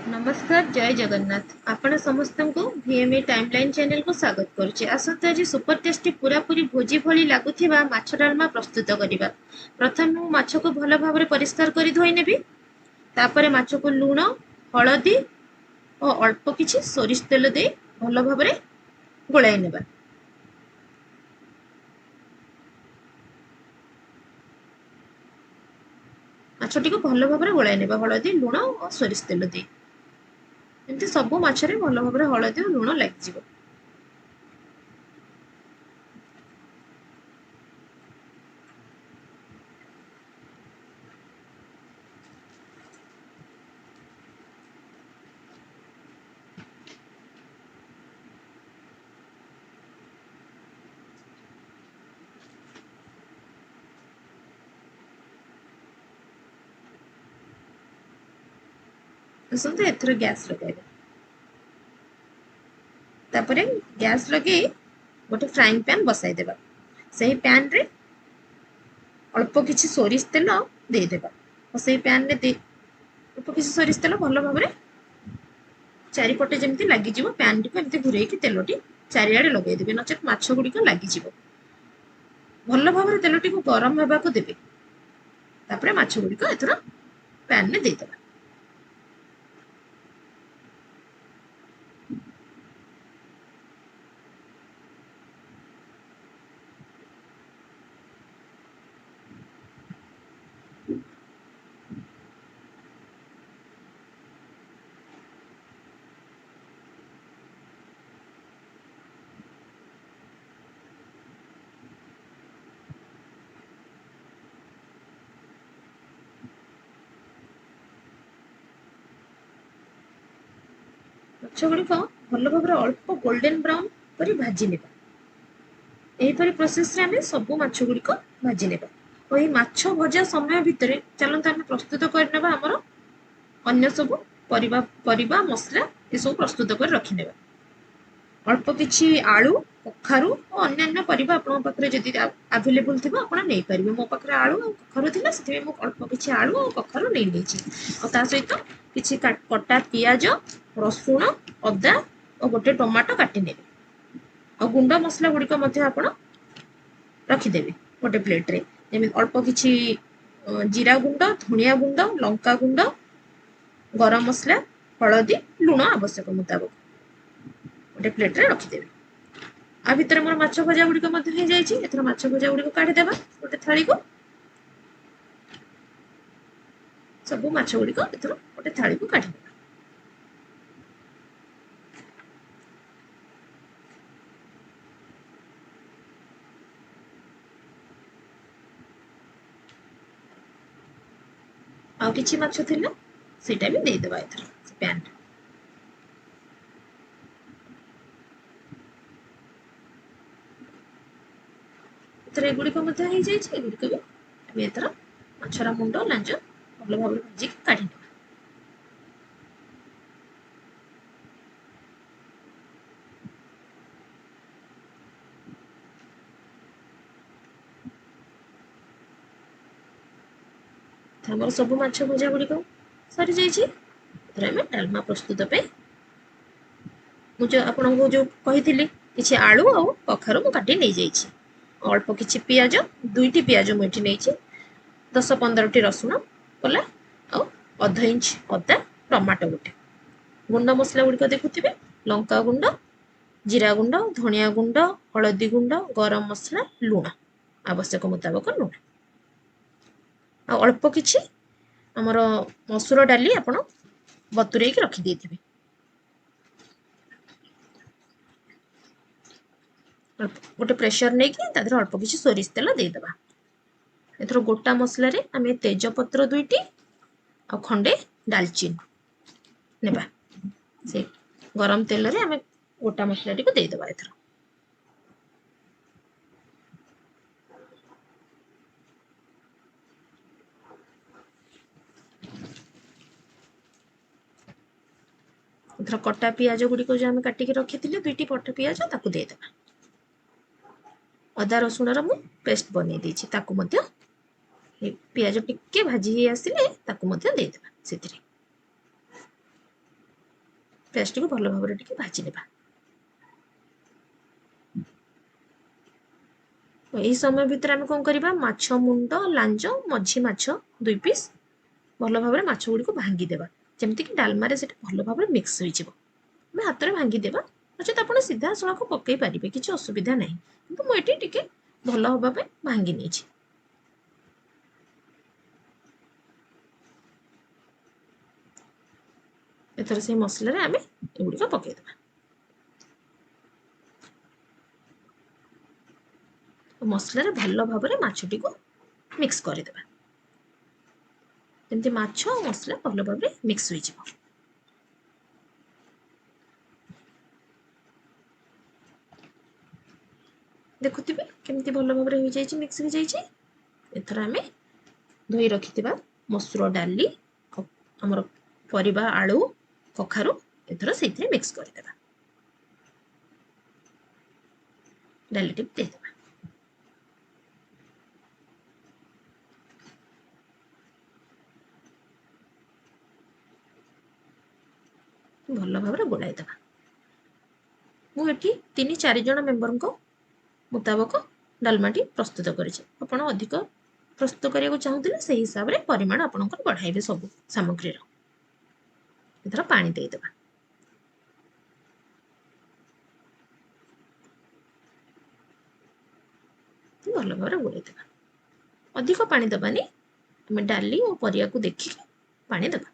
नमस्कार जय जगन्नाथ आपण समस्त को VME टाइमलाइन चैनल को स्वागत करुचे। आसत आज सुपर टेस्टी पूरा पूरी भोजी भली लागुथिबा माछ डालमा प्रस्तुत करिबा। प्रथम मु माछ को भल भाबरे परिष्कार करि धोई नेबी। तापरे माछ को लूण हळदी और अल्प किछि सोरिष तेल दे भल भाबरे गोळाई नेबा। माछटी को भल भाबरे गोळाई नेबा हळदी लूण और सोरिष तेल दे। एमती सब माछरे भल भाबरे हळदी और लूण लागि जिवो। आसंते एथर गैस लगाइबा। तापरे गैस लगे गोटे फ्राइंग पैन बसाई देबा। सही पैन रे अल्प किछि सोरिष तेल दे देबा और सही पैन रे दे अल्प किछि सोरिष तेल भल भाबरे चारिपटे जेमती लागि जिवो। पैन टी को एमती घुरेई कि तेलटी चारिआडे लगाई देबे, नचेत माछ गुडी को लागि जिवो। भल भाबरे तेलटी को गरम हेबा को देबे। तापरे माछ गुडी को एथरा पैन रे दे देबा। माछ गुडी को भल भाबरे अल्प गोल्डन ब्राउन करी भाजी नेबा। एही परि प्रोसेस रे हमें सब माछ गुडी को भाजी नेबा। ओही माछ भजा समय भितरे चलंत हमें प्रस्तुत करनेबा हमर अन्य सब परिबा मसला ए सब प्रस्तुत कर रखि नेबा। अल्प किछि आलू कखारु और अन्य परिबा आपन पाखरे जदि अवेलेबल थिबा आपन नै परिबे। मो पाखरे आलू और कखारु थिला सेति मो अल्प किछि आलू और कखारु नै लेछि और ता सहित किछि कटा पियाज रसुण अदा और गोटे टमाटो काटि नेबे और गुंड मसला गुडी को मध्ये आपन रखि देबे गोटे प्लेट रे। जेमि अल्प किछि जीरा गुंड धनिया गुंड लंका गुंड गरम मसला हळदी लूण आवश्यक मुताबिक गोटे प्लेट रे रखि देबे। आ भितर मोर माछ भजा गुडी को मध्ये हे जायछि। एथरा माछ भजा गुडी को काढि देबा गोटे थाली को। सब माछ गुडी को एथरा गोटे थाली को काढि देबा। आ किछि माछ थिला सेटा भी दे देबा एथरा से पैन। एथरा गुडी को मध्ये हे जायछि। गुडी को भी एथरा माछरा मुंड लांज भल भाबरे भाजी काढि देबा। हमर सब माछ भजा गुडी को सरी जायछि। एथरा में डालमा प्रस्तुत पे मुझे आपन को जो कहिथिली किछि आलू और कखारु मु काटी नै जायछि। अल्प किछि पियाज दुईटी पियाज मु एठी नैछि 10-15 टी रसुण कला और आधा इंच अदा टमाटो गोटे गुंड मसला गुडी को देखुथिबे लंका गुंड जीरा गुंड धनिया गुंड हळदी गुंड गरम मसला लूण आवश्यक मुताबिक लूण और अल्प किछि हमर मसूर डाली आपण बतुरेई के रखि देथिबे। गोटे प्रेशर नहीं कि तादर अल्प किछि सोरिष तेल दे देबा। एथरो गोटा मसला रे हमें तेजपत्र दुईटी और खंडे दालचीनी नेबा। से गरम तेल रे हमें गोटा मसला टी को दे देबा। एथरो एथरो कटा पियाज गुडी को जो हमें काटी के रखिथिले दुईटी पट पियाज ताकू दे देबा। अदा रसुण रो मु पेस्ट बनै देछि ताकू मध्ये पियाज टिके भाजी हे आसिले ताकू मध्ये दे देबा सेतिरे। पेस्ट को भल भाव टिके भाजी नेबा। यही समय भितर आम कौन करवा माछ मुंड लांज मझी माछ 2 पीस भल भाव माछ गुड़ी को भांगीदेवा जमती कि डालमारे से भल भाव मिक्स हो हाथ में भांगीदेवा नचेत आप सीधा सड़क पकई पारे किसी असुविधा ना कि मुझे भल हाँपी भांगी नहीं। एथर से मसला आम एगुड़िक पकईदेवा मसलार भल भाव माछटी को मिक्स करदेवा जमती माछ मसला भल भाव मिक्स हो। देखुथिबे केमती भल भाव हो जाइए मिक्स हो जाइए। एथर आम धोई रखि मसूर डाली आमर परिबा आलू कखारू एथर से मिक्स करदेवा डाली टिप देदेवा भल भाव गोलाइदेवा। मुझे 3-4 जन मेंबर को मुताबक डालमाटी प्रस्तुत करेछि। आपण अधिक प्रस्तुत करिया चाहूले से हिसाब रे परिमाण आपणकर बढ़ाइबे सब सामग्री रो। एथर पानी देदेवा भल भाव गोलाइदेवा अधिक पानी दबानी आम डाली और परिया को देखिक पानी देवा।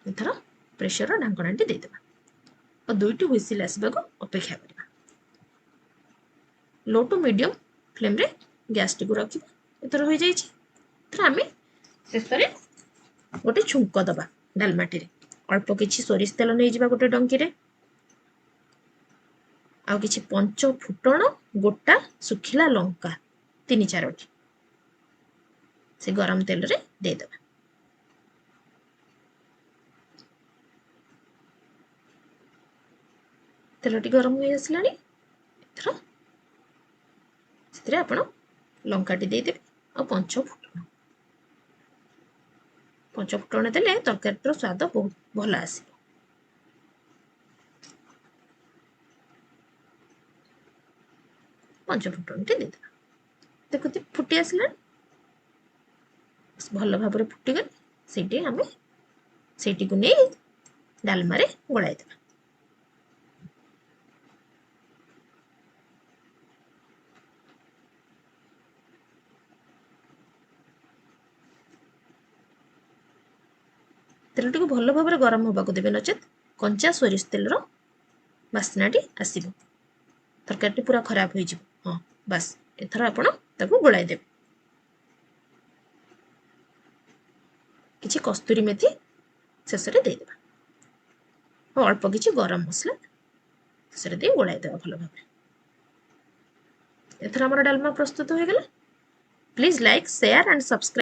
एथर प्रेशर ढांकणाटी देदेवा और 2टी हुइसिल आसबा को अपेक्षा करबा। लो टू मीडियम फ्लेम रे गैस टी को रखिबा। एथर हो जाइछि। एथर आमे शेष रे गोटे छुंक दबा डालमाटी रे अल्प किछि सोरिष तेल नै जिबा गोटे डंकी रे आ किछि पंच फुटण गोटा सुखिला लंका 3-4टी से गरम तेल रे दे देबा। तेलटी गरम हो आसलानी एथर से आपण लंकाटी देदेवे और पंच फुटण देले तरकारी स्वाद बहुत भल आस। पंच फुटण टी देदेवा देखुती फुटी आसला भल भाव फुटीगले से आम से नहीं डालमारे गोलाइदेवा। तेलटी को भल भाव गरम होगा देवे नचेत कंचा सोरिष तेलर बास्नाटी आसब तरकारी पूरा खराब हो। हाँ बास एथर आपण ताकू गोलाई देवे किछि कस्तूरी मेथी शेष में देदेवा और अल्प किछि गरम मसला शेष में गोलाई देवा भल भाव। एथर आमर डालमा प्रस्तुत हो गला। Please like share and subscribe.